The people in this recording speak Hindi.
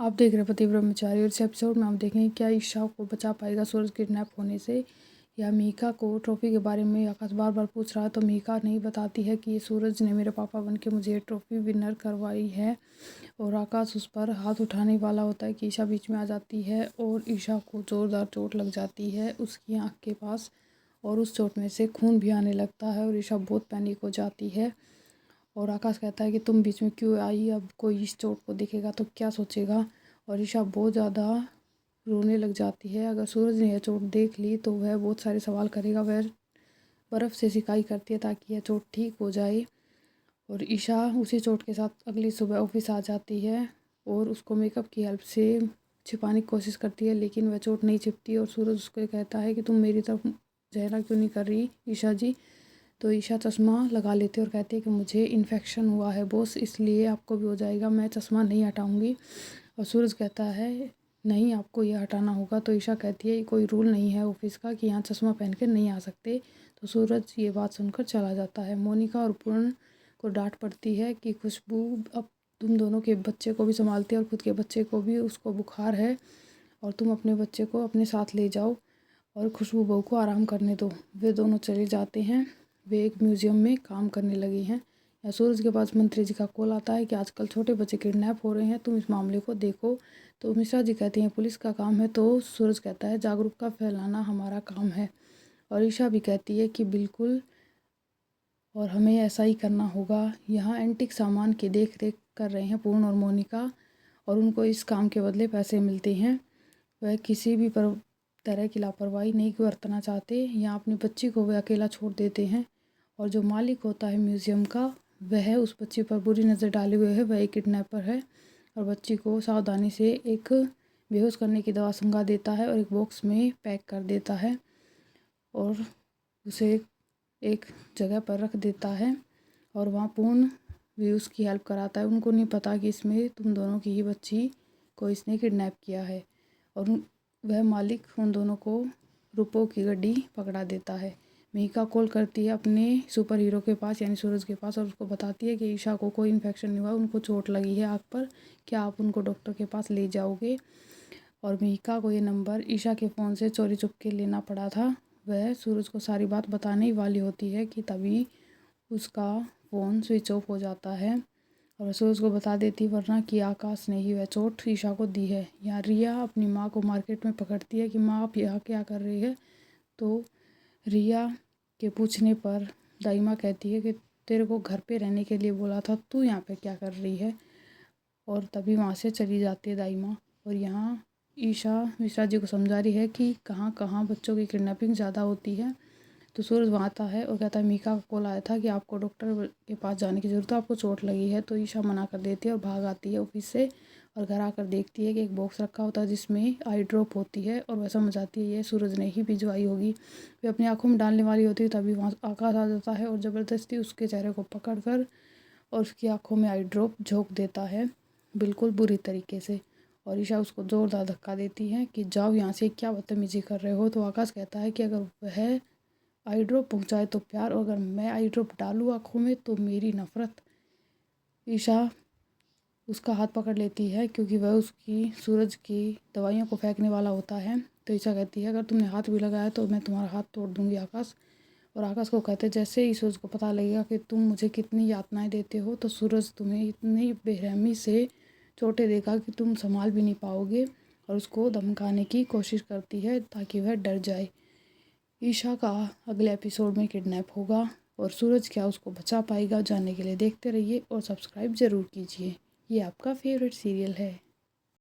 आप देख रहे हैं पति ब्रह्मचारी और इस एपिसोड में हम देखेंगे क्या ईशा को बचा पाएगा सूरज किडनैप होने से या मीका को ट्रॉफी के बारे में आकाश बार बार पूछ रहा है तो मीका नहीं बताती है कि ये सूरज ने मेरे पापा बन के मुझे ये ट्रॉफी विनर करवाई है। और आकाश उस पर हाथ उठाने वाला होता है कि ईशा बीच में आ जाती है और ईशा को ज़ोरदार चोट लग जाती है उसकी आँख के पास और उस चोट में से खून भी आने लगता है और ईशा बहुत पैनिक हो जाती है। और आकाश कहता है कि तुम बीच में क्यों आई, अब कोई इस चोट को देखेगा तो क्या सोचेगा। और ईशा बहुत ज़्यादा रोने लग जाती है। अगर सूरज ने यह चोट देख ली तो वह बहुत सारे सवाल करेगा। वह बर्फ़ से सिकाई करती है ताकि यह चोट ठीक हो जाए। और ईशा उसी चोट के साथ अगली सुबह ऑफिस आ जाती है और उसको मेकअप की हेल्प से छिपाने की कोशिश करती है, लेकिन वह चोट नहीं छिपती। और सूरज उसको कहता है कि तुम मेरी तरफ चेहरा क्यों नहीं कर रही ईशा जी। तो ईशा चश्मा लगा लेती है और कहती है कि मुझे इन्फेक्शन हुआ है बॉस, इसलिए आपको भी हो जाएगा, मैं चश्मा नहीं हटाऊंगी। और सूरज कहता है नहीं, आपको ये हटाना होगा। तो ईशा कहती है कोई रूल नहीं है ऑफिस का कि यहाँ चश्मा पहन के नहीं आ सकते। तो सूरज ये बात सुनकर चला जाता है। मोनिका और पूर्ण को डांट पड़ती है कि खुशबू अब तुम दोनों के बच्चे को भी संभालती है और खुद के बच्चे को भी, उसको बुखार है और तुम अपने बच्चे को अपने साथ ले जाओ और खुशबू बहू को आराम करने दो। वे दोनों चले जाते हैं। वे एक म्यूज़ियम में काम करने लगी हैं। या सूरज के पास मंत्री जी का कॉल आता है कि आजकल छोटे बच्चे किडनैप हो रहे हैं, तुम इस मामले को देखो। तो मिश्रा जी कहती हैं पुलिस का काम है। तो सूरज कहता है जागरूकता फैलाना हमारा काम है। और ईशा भी कहती है कि बिल्कुल, और हमें ऐसा ही करना होगा। यहाँ एंटीक सामान की देख रेख कर रहे हैं पूर्ण और मोनिका और उनको इस काम के बदले पैसे मिलते हैं। वह किसी भी तरह की लापरवाही नहीं बरतना चाहते। यहाँ अपनी बच्ची को वे अकेला छोड़ देते हैं और जो मालिक होता है म्यूज़ियम का, वह उस बच्ची पर बुरी नज़र डाले हुए है। वह एक किडनैपर है और बच्ची को सावधानी से एक बेहोश करने की दवा सुंघा देता है और एक बॉक्स में पैक कर देता है और उसे एक जगह पर रख देता है। और वहाँ पूर्ण भी उसकी हेल्प कराता है। उनको नहीं पता कि इसमें तुम दोनों की ही बच्ची को इसने किडनैप किया है। और वह मालिक उन दोनों को रुपयों की गड्डी पकड़ा देता है। मीका कॉल करती है अपने सुपर हीरो के पास यानी सूरज के पास और उसको बताती है कि ईशा को कोई इन्फेक्शन नहीं हुआ, उनको चोट लगी है आँख पर, क्या आप उनको डॉक्टर के पास ले जाओगे। और मीका को ये नंबर ईशा के फ़ोन से चोरी चुपके लेना पड़ा था। वह सूरज को सारी बात बताने ही वाली होती है कि तभी उसका फ़ोन स्विच ऑफ हो जाता है और सूरज को बता देती वरना कि आकाश ने ही वह चोट ईशा को दी है। यहाँ रिया अपनी माँ को मार्केट में पकड़ती है कि माँ आप यहाँ क्या कर रही है। तो रिया के पूछने पर दाई माँ कहती है कि तेरे को घर पे रहने के लिए बोला था, तू यहाँ पे क्या कर रही है। और तभी वहाँ से चली जाती है दाई माँ। और यहाँ ईशा मिश्रा जी को समझा रही है कि कहाँ कहाँ बच्चों की किडनैपिंग ज़्यादा होती है। तो सूरज वहाँ आता है और कहता है मीका का कॉल आया था कि आपको डॉक्टर के पास जाने की ज़रूरत है, आपको चोट लगी है। तो ईशा मना कर देती है और भाग आती है ऑफिस से और घर आकर देखती है कि एक बॉक्स रखा होता है जिसमें आई ड्रॉप होती है और वह समझ आती है ये सूरज ने ही भिजवाई होगी। वे अपनी आँखों में डालने वाली होती है तभी वहाँ आकाश आ जाता है और ज़बरदस्ती उसके चेहरे को पकड़ कर और उसकी आँखों में आई ड्रॉप झोंक देता है बिल्कुल बुरी तरीके से। और ईशा उसको ज़ोरदार धक्का देती है कि जाओ यहाँ से, क्या बदतमीजी कर रहे हो। तो आकाश कहता है कि अगर वह आई ड्रॉप पहुँचाए तो प्यार, और अगर मैं आई ड्रॉप डालूँ आँखों में तो मेरी नफ़रत। ईशा उसका हाथ पकड़ लेती है क्योंकि वह उसकी सूरज की दवाइयों को फेंकने वाला होता है। तो ईशा कहती है अगर तुमने हाथ भी लगाया तो मैं तुम्हारा हाथ तोड़ दूँगी आकाश। और आकाश को कहते जैसे ही सूरज को पता लगेगा कि तुम मुझे कितनी यातनाएं देते हो तो सूरज तुम्हें इतनी बेरहमी से चोटें देगा कि तुम संभाल भी नहीं पाओगे। और उसको धमकाने की कोशिश करती है ताकि वह डर जाए। ईशा का अगले एपिसोड में किडनैप होगा और सूरज क्या उसको बचा पाएगा, जानने के लिए देखते रहिए और सब्सक्राइब ज़रूर कीजिए। ये आपका फेवरेट सीरियल है।